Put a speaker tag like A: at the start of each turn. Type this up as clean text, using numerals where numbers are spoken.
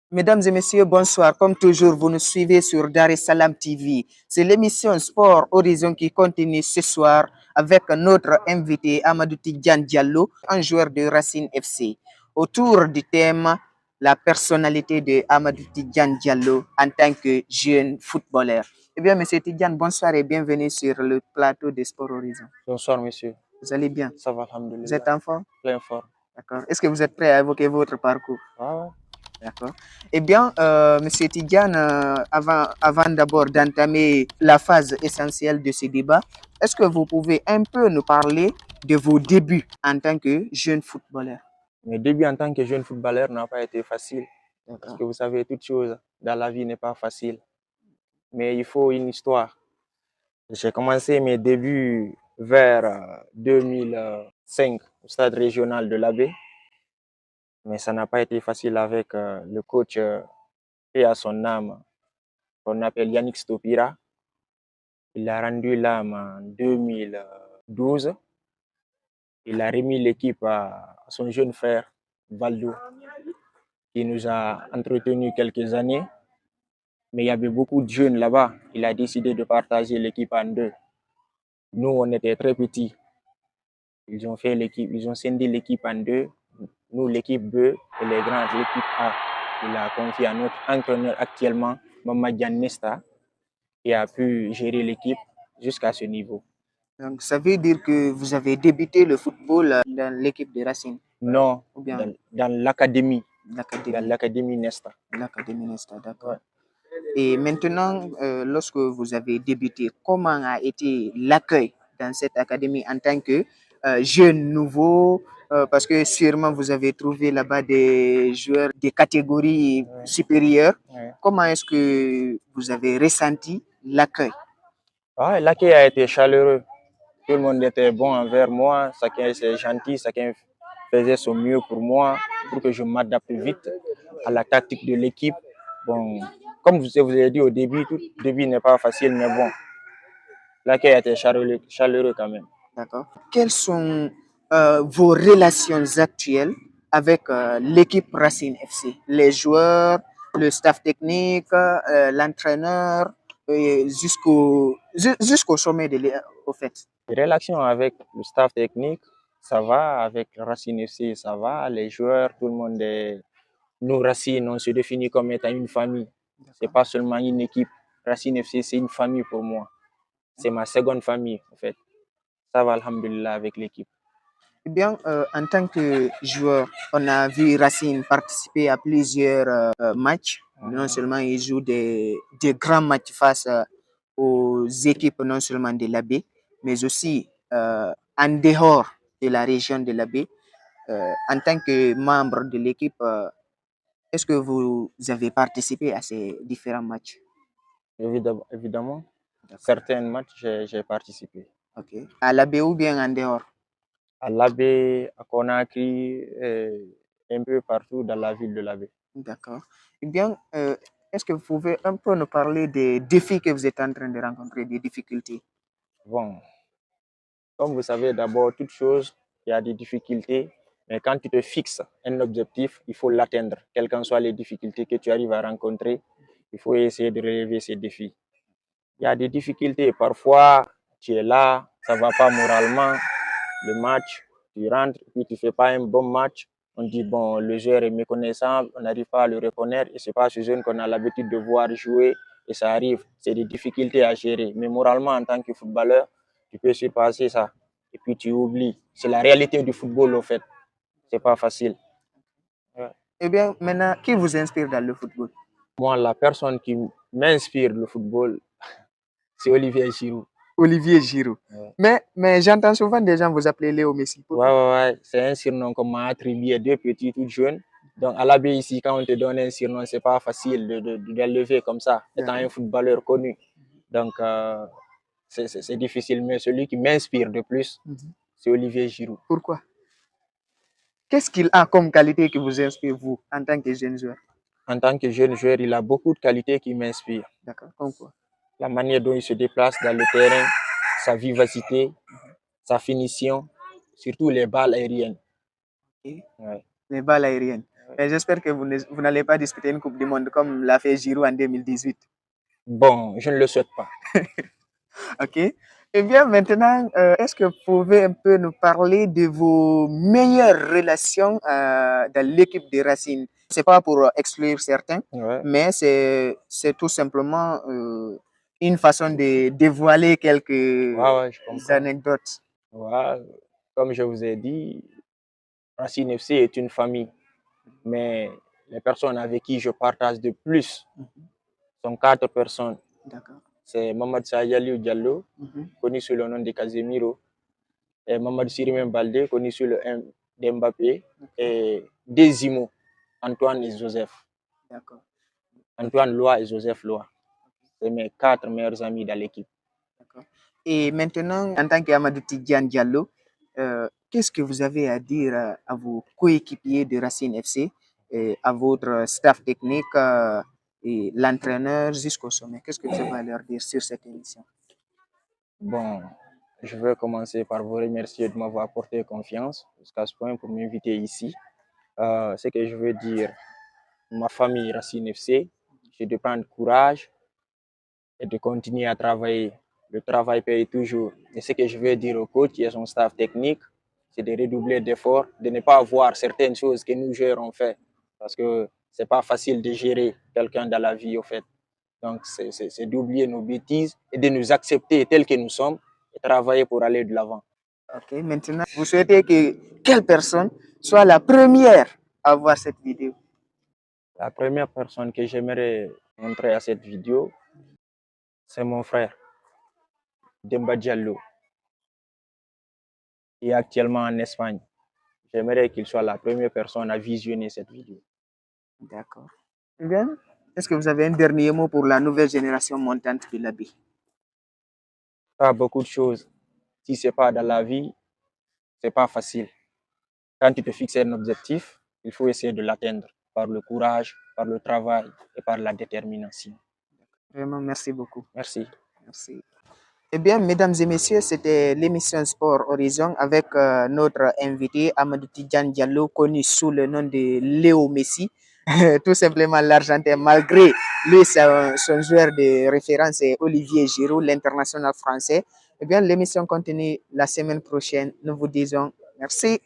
A: Mesdames et messieurs, bonsoir. Comme toujours, vous nous suivez sur Dar es Salaam TV. C'est l'émission Sport Horizon qui continue ce soir avec notre invité Amadou Tidjane Diallo, un joueur de Racine FC. Autour du thème, la personnalité de Amadou Tidjane Diallo en tant que jeune footballeur. Eh bien, monsieur Tidjane, bonsoir et bienvenue sur le plateau de Sport Horizon.
B: Bonsoir, monsieur.
A: Vous allez bien?
B: Ça va,
A: Vous
B: alhamdoulilah.
A: êtes en forme?
B: Plein fort.
A: D'accord. Est-ce que vous êtes prêt à évoquer votre parcours?
B: Ah ouais.
A: D'accord. Eh bien, Monsieur Tidjane, avant d'abord d'entamer la phase essentielle de ce débat, est-ce que vous pouvez un peu nous parler de vos débuts en tant que jeune footballeur?
B: Mes débuts en tant que jeune footballeur n'ont pas été faciles. Parce
A: D'accord.
B: que vous savez, toute chose dans la vie n'est pas facile. Mais il faut une histoire. J'ai commencé mes débuts vers 2005 au stade régional de l'Abbé. Mais ça n'a pas été facile avec le coach paix à son âme, qu'on appelle Yannick Stopira. Il a rendu l'âme en 2012. Il a remis l'équipe à son jeune frère, Valdo, qui nous a entretenus quelques années. Mais il y avait beaucoup de jeunes là-bas. Il a décidé de partager l'équipe en deux. Nous, on était très petits. Ils ont fait l'équipe, ils ont scindé l'équipe en deux. Nous, l'équipe B et les grands, l'équipe A. Il a confié à notre entraîneur actuellement, Mamadjan Nesta, qui a pu gérer l'équipe jusqu'à ce niveau.
A: Donc, ça veut dire que vous avez débuté le football dans l'équipe de Racine?
B: Non,
A: Ou bien
B: dans l'académie.
A: l'académie?
B: Dans l'académie Nesta.
A: L'académie Nesta, d'accord.
B: Ouais.
A: Et maintenant, lorsque vous avez débuté, comment a été l'accueil dans cette académie en tant que jeune nouveau? Parce que sûrement vous avez trouvé là-bas des joueurs des catégories supérieures.
B: Ouais.
A: Comment est-ce que vous avez ressenti l'accueil?
B: Ah, l'accueil a été chaleureux. Tout le monde était bon envers moi. Chacun était gentil. Chacun faisait son mieux pour moi, pour que je m'adapte vite à la tactique de l'équipe. Bon, comme je vous ai dit au début, tout début n'est pas facile, mais bon, l'accueil a été chaleureux quand même.
A: D'accord. Quelles sont vos relations actuelles avec l'équipe Racine FC? Les joueurs, le staff technique, l'entraîneur, jusqu'au sommet au fait.
B: Les relations avec le staff technique, ça va. Avec Racine FC, ça va. Les joueurs, tout le monde est... Nous, Racine, on se définit comme étant une famille. C'est pas seulement une équipe. Racine FC, c'est une famille pour moi. C'est ma seconde famille, en fait. Ça va, alhamdulillah, avec l'équipe.
A: Eh bien, en tant que joueur, on a vu Racine participer à plusieurs matchs. Non seulement il joue des grands matchs face aux équipes non seulement de l'AB, mais aussi en dehors de la région de l'AB. En tant que membre de l'équipe, est-ce que vous avez participé à ces différents matchs?
B: Évidemment. Certains matchs, j'ai participé.
A: Ok. À l'AB ou bien en dehors?
B: À l'Abbé, à Conakry, un peu partout dans la ville de l'Abbé.
A: D'accord. Eh bien, est-ce que vous pouvez un peu nous parler des défis que vous êtes en train de rencontrer, des difficultés?
B: Bon, comme vous savez, d'abord, toute chose, il y a des difficultés, mais quand tu te fixes un objectif, il faut l'atteindre. Quelles qu'en soient les difficultés que tu arrives à rencontrer, il faut essayer de relever ces défis. Il y a des difficultés, parfois, tu es là, ça ne va pas moralement, le match, tu rentres, puis tu ne fais pas un bon match. On dit, bon, le joueur est méconnaissant, on n'arrive pas à le reconnaître, et ce n'est pas ce jeune qu'on a l'habitude de voir jouer, et ça arrive. C'est des difficultés à gérer. Mais moralement, en tant que footballeur, tu peux surpasser ça. Et puis tu oublies. C'est la réalité du football, au fait. C'est pas facile. Ouais.
A: Eh bien, maintenant, qui vous inspire dans le football?
B: Moi, la personne qui m'inspire le football, c'est Olivier Giroud.
A: Olivier Giroud.
B: Ouais.
A: Mais j'entends souvent des gens vous appeler Léo Messi.
B: Ouais. C'est un surnom qu'on m'a attribué depuis petit, tout jeune. Donc, à l'AB ici, quand on te donne un surnom, c'est pas facile de lever comme ça, étant un footballeur connu. Donc, c'est difficile. Mais celui qui m'inspire de plus, c'est Olivier Giroud.
A: Pourquoi? Qu'est-ce qu'il a comme qualité qui vous inspire, vous, en tant que jeune joueur?
B: En tant que jeune joueur, il a beaucoup de qualités qui m'inspirent.
A: D'accord, comme quoi?
B: La manière dont il se déplace dans le terrain, sa vivacité, sa finition, surtout les balles aériennes.
A: Okay.
B: Ouais.
A: Les balles aériennes. Mais j'espère que vous n'allez pas disputer une Coupe du Monde comme l'a fait Giroud en 2018.
B: Bon, je ne le souhaite pas.
A: OK. Eh bien, maintenant, est-ce que vous pouvez un peu nous parler de vos meilleures relations dans l'équipe de Racing? C'est pas pour exclure certains,
B: Ouais,
A: mais c'est tout simplement une façon de dévoiler quelques
B: ouais, je comprends.
A: anecdotes.
B: Ouais, comme je vous ai dit, Racine FC est une famille, mais les personnes avec qui je partage de plus sont 4 personnes.
A: D'accord.
B: C'est Mamad Sayaliou Diallo,
A: Mhm.
B: connu sous le nom de Casemiro, et Mamad Sirimem Balde, connu sous le nom d'Mbappé, et Desimo, Antoine et Joseph.
A: D'accord.
B: Antoine Loa et Joseph Loa. C'est mes 4 meilleurs amis dans l'équipe.
A: D'accord. Et maintenant, en tant qu'Amadou Tidjane Diallo, qu'est-ce que vous avez à dire à vos coéquipiers de Racine FC, et à votre staff technique et l'entraîneur jusqu'au sommet? Qu'est-ce que vous avez à leur dire sur cette émission?
B: Bon, je vais commencer par vous remercier de m'avoir apporté confiance jusqu'à ce point pour m'inviter ici. Ce que je veux dire, ma famille Racine FC, c'est de prendre courage et de continuer à travailler. Le travail paye toujours. Et ce que je veux dire au coach et à son staff technique, c'est de redoubler d'efforts, de ne pas voir certaines choses que nous joueurs ont fait. Parce que c'est pas facile de gérer quelqu'un dans la vie, au fait. Donc, c'est d'oublier nos bêtises et de nous accepter tels que nous sommes et travailler pour aller de l'avant.
A: Ok, maintenant, vous souhaitez que quelle personne soit la première à voir cette vidéo?
B: La première personne que j'aimerais montrer à cette vidéo, c'est mon frère, Demba Diallo, qui est actuellement en Espagne. J'aimerais qu'il soit la première personne à visionner cette vidéo.
A: D'accord. Eh bien, est-ce que vous avez un dernier mot pour la nouvelle génération montante de l'AB?
B: Pas beaucoup de choses. Si c'est pas dans la vie, c'est pas facile. Quand tu te fixes un objectif, il faut essayer de l'atteindre par le courage, par le travail et par la détermination.
A: Vraiment, merci beaucoup.
B: Merci.
A: Merci. Eh bien, mesdames et messieurs, c'était l'émission Sport Horizon avec notre invité Amadou Tidjane Diallo, connu sous le nom de Léo Messi. Tout simplement l'Argentin, malgré lui, son joueur de référence est Olivier Giroud, l'international français. Eh bien, l'émission continue la semaine prochaine. Nous vous disons merci.